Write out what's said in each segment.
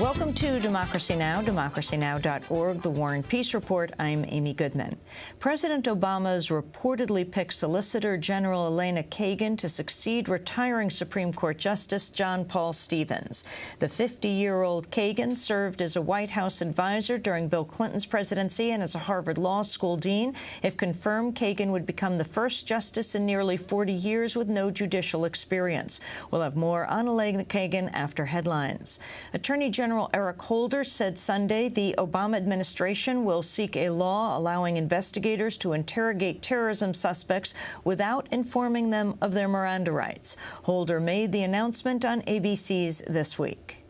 Welcome to Democracy Now!, democracynow.org, The War and Peace Report. I'm Amy Goodman. President Obama's reportedly picked Solicitor General Lena Kagan to succeed retiring Supreme Court Justice John Paul Stevens. The 50-year-old Kagan served as a White House advisor during Bill Clinton's presidency and as a Harvard Law School dean. If confirmed, Kagan would become the first justice in nearly 40 years with no judicial experience. We'll have more on Lena Kagan after headlines. Attorney General Eric Holder said Sunday the Obama administration will seek a law allowing investigators to interrogate terrorism suspects without informing them of their Miranda rights. Holder made the announcement on ABC's This Week.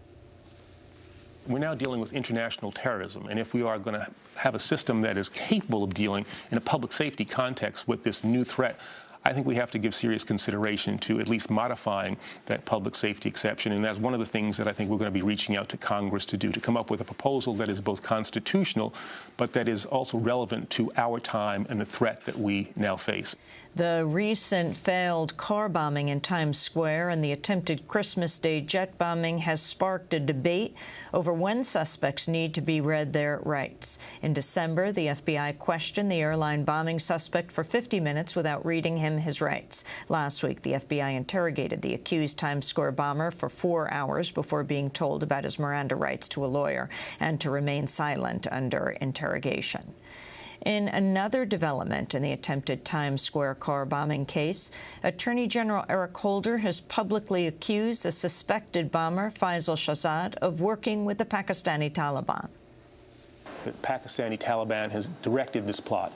We're now dealing with international terrorism, and if we are going to have a system that is capable of dealing in a public safety context with this new threat, I think we have to give serious consideration to at least modifying that public safety exception. And that's one of the things that I think we're going to be reaching out to Congress to do, to come up with a proposal that is both constitutional, but that is also relevant to our time and the threat that we now face. The recent failed car bombing in Times Square and the attempted Christmas Day jet bombing has sparked a debate over when suspects need to be read their rights. In December, the FBI questioned the airline bombing suspect for 50 minutes without reading him his rights. Last week, the FBI interrogated the accused Times Square bomber for 4 hours before being told about his Miranda rights to a lawyer and to remain silent under interrogation. In another development in the attempted Times Square car bombing case, Attorney General Eric Holder has publicly accused the suspected bomber, Faisal Shahzad, of working with the Pakistani Taliban. The Pakistani Taliban has directed this plot.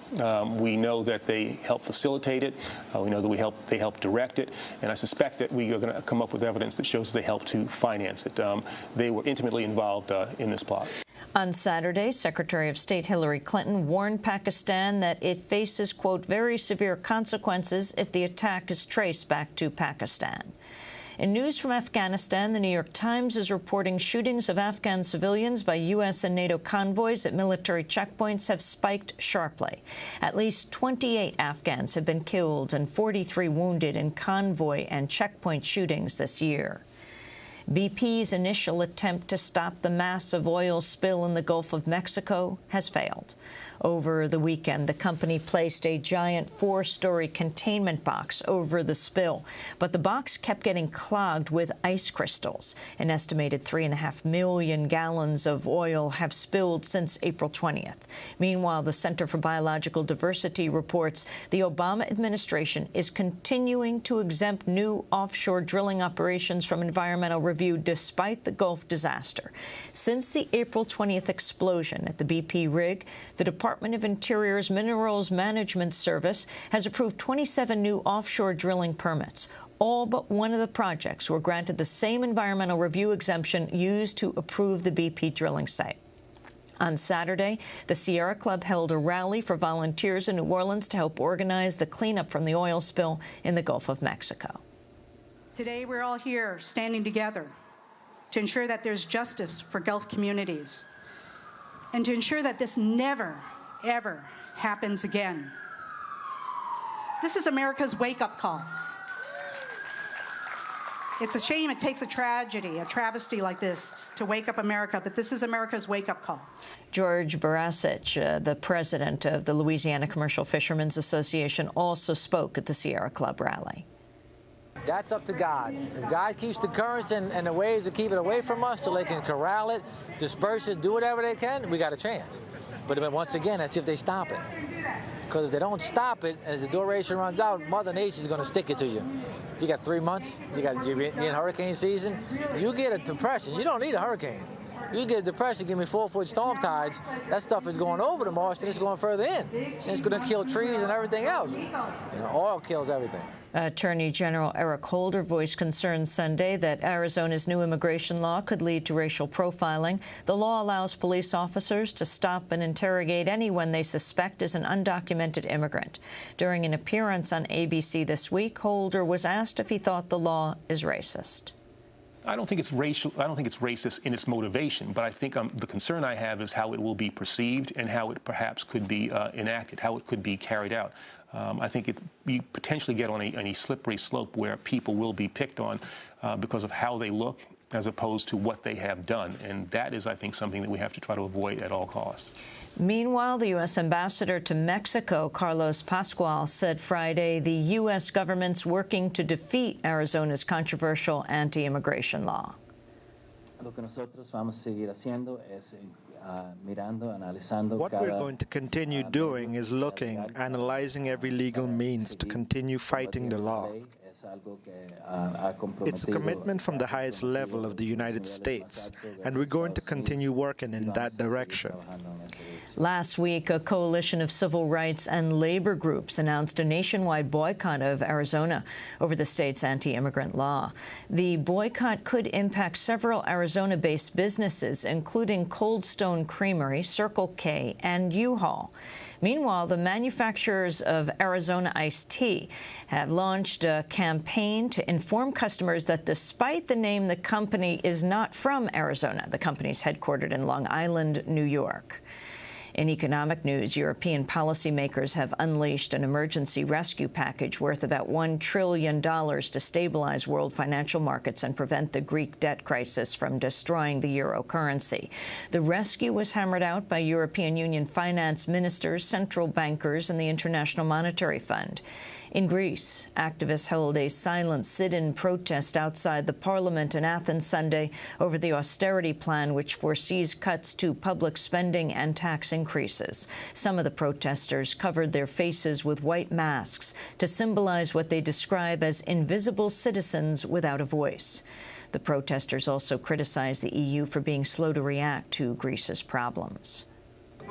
We know that they helped facilitate it. We know that they helped direct it. And I suspect that we are going to come up with evidence that shows they helped to finance it. They were intimately involved in this plot. On Saturday, Secretary of State Hillary Clinton warned Pakistan that it faces, quote, very severe consequences if the attack is traced back to Pakistan. In news from Afghanistan, the New York Times is reporting shootings of Afghan civilians by U.S. and NATO convoys at military checkpoints have spiked sharply. At least 28 Afghans have been killed and 43 wounded in convoy and checkpoint shootings this year. BP's initial attempt to stop the massive oil spill in the Gulf of Mexico has failed. Over the weekend, the company placed a giant 4-story containment box over the spill, but the box kept getting clogged with ice crystals. An estimated 3.5 million gallons of oil have spilled since April 20th. Meanwhile, the Center for Biological Diversity reports the Obama administration is continuing to exempt new offshore drilling operations from environmental review despite the Gulf disaster. Since the April 20th explosion at the BP rig, the Department of Interior's Minerals Management Service has approved 27 new offshore drilling permits. All but one of the projects were granted the same environmental review exemption used to approve the BP drilling site. On Saturday, the Sierra Club held a rally for volunteers in New Orleans to help organize the cleanup from the oil spill in the Gulf of Mexico. Today, we're all here standing together to ensure that there's justice for Gulf communities and to ensure that this never, ever happens again. This is America's wake-up call. It's a shame it takes a tragedy, a travesty like this to wake up America, but this is America's wake-up call. George Barasich, the president of the Louisiana Commercial Fishermen's Association, also spoke at the Sierra Club rally. That's up to God. If God keeps the currents and the waves to keep it away from us so they can corral it, disperse it, do whatever they can, we got a chance. But once again, that's if they stop it. Because if they don't stop it, as the duration runs out, Mother Nature is going to stick it to you. You got 3 months, you're in hurricane season, you get a depression. You don't need a hurricane. You get a depression, give me 4-foot storm tides, that stuff is going over the marsh and it's going further in. And it's going to kill trees and everything else. Oil kills everything. Attorney General Eric Holder voiced concerns Sunday that Arizona's new immigration law could lead to racial profiling. The law allows police officers to stop and interrogate anyone they suspect is an undocumented immigrant. During an appearance on ABC this week, Holder was asked if he thought the law is racist. I don't think it's racial. I don't think it's racist in its motivation, but I think the concern I have is how it will be perceived and how it perhaps could be enacted, how it could be carried out. I think you potentially get on a slippery slope where people will be picked on because of how they look as opposed to what they have done. And that is, I think, something that we have to try to avoid at all costs. Meanwhile, the U.S. ambassador to Mexico, Carlos Pascual, said Friday the U.S. government's working to defeat Arizona's controversial anti-immigration law. What we're going to continue doing is looking, analyzing every legal means to continue fighting the law. It's a commitment from the highest level of the United States, and we're going to continue working in that direction. Last week, a coalition of civil rights and labor groups announced a nationwide boycott of Arizona over the state's anti-immigrant law. The boycott could impact several Arizona-based businesses, including Cold Stone Creamery, Circle K, and U-Haul. Meanwhile, the manufacturers of Arizona iced tea have launched a campaign to inform customers that despite the name, the company is not from Arizona. The company is headquartered in Long Island, New York. In economic news, European policymakers have unleashed an emergency rescue package worth about $1 trillion to stabilize world financial markets and prevent the Greek debt crisis from destroying the euro currency. The rescue was hammered out by European Union finance ministers, central bankers, and the International Monetary Fund. In Greece, activists held a silent sit-in protest outside the parliament in Athens Sunday over the austerity plan, which foresees cuts to public spending and tax increases. Some of the protesters covered their faces with white masks to symbolize what they describe as invisible citizens without a voice. The protesters also criticized the EU for being slow to react to Greece's problems.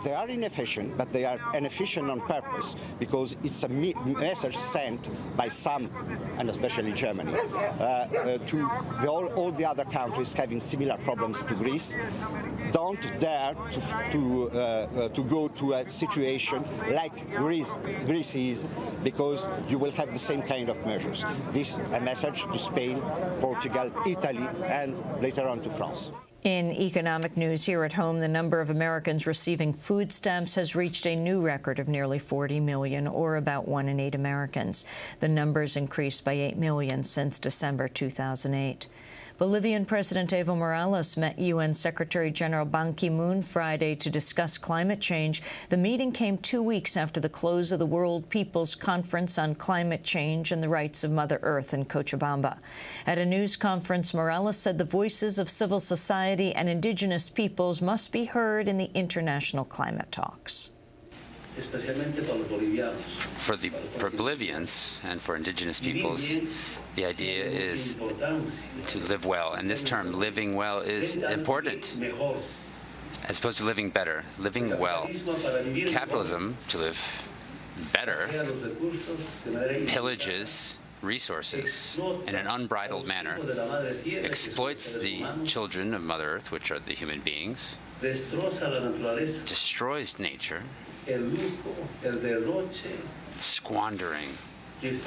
They are inefficient, but they are inefficient on purpose because it's a message sent by some, and especially Germany, to all the other countries having similar problems to Greece. Don't dare to go to a situation like Greece is, because you will have the same kind of measures. This is a message to Spain, Portugal, Italy, and later on to France. In economic news here at home, the number of Americans receiving food stamps has reached a new record of nearly 40 million, or about 1 in 8 Americans. The numbers increased by 8 million since December 2008. Bolivian President Evo Morales met UN Secretary-General Ban Ki-moon Friday to discuss climate change. The meeting came 2 weeks after the close of the World People's Conference on Climate Change and the Rights of Mother Earth in Cochabamba. At a news conference, Morales said the voices of civil society and indigenous peoples must be heard in the international climate talks. For Bolivians and for indigenous peoples, the idea is to live well. And this term, living well, is important, as opposed to living better, living well. Capitalism, to live better, pillages resources in an unbridled manner, exploits the children of Mother Earth, which are the human beings, destroys nature, squandering. It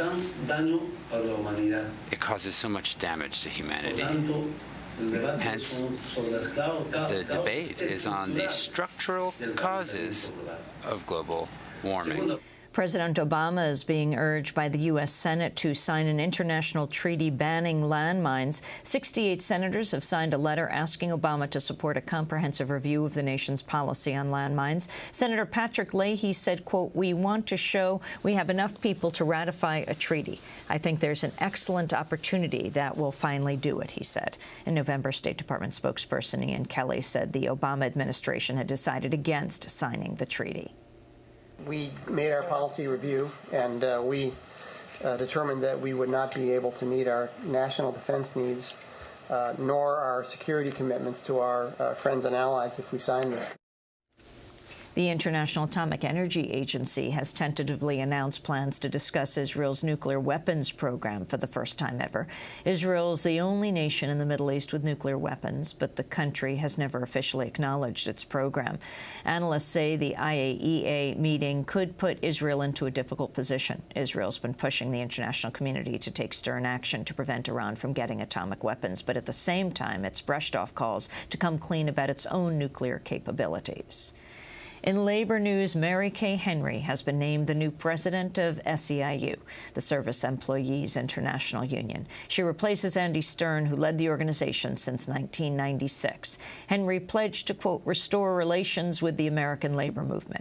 causes so much damage to humanity. Hence, the debate is on the structural causes of global warming. President Obama is being urged by the U.S. Senate to sign an international treaty banning landmines. 68 senators have signed a letter asking Obama to support a comprehensive review of the nation's policy on landmines. Senator Patrick Leahy said, quote, "We want to show we have enough people to ratify a treaty. I think there's an excellent opportunity that will finally do it," he said. In November, State Department spokesperson Ian Kelly said the Obama administration had decided against signing the treaty. We made our policy review, and we determined that we would not be able to meet our national defense needs, nor our security commitments to our friends and allies if we sign this. The International Atomic Energy Agency has tentatively announced plans to discuss Israel's nuclear weapons program for the first time ever. Israel is the only nation in the Middle East with nuclear weapons, but the country has never officially acknowledged its program. Analysts say the IAEA meeting could put Israel into a difficult position. Israel's been pushing the international community to take stern action to prevent Iran from getting atomic weapons, but at the same time, it's brushed off calls to come clean about its own nuclear capabilities. In labor news, Mary Kay Henry has been named the new president of SEIU, the Service Employees International Union. She replaces Andy Stern, who led the organization since 1996. Henry pledged to, quote, restore relations with the American labor movement.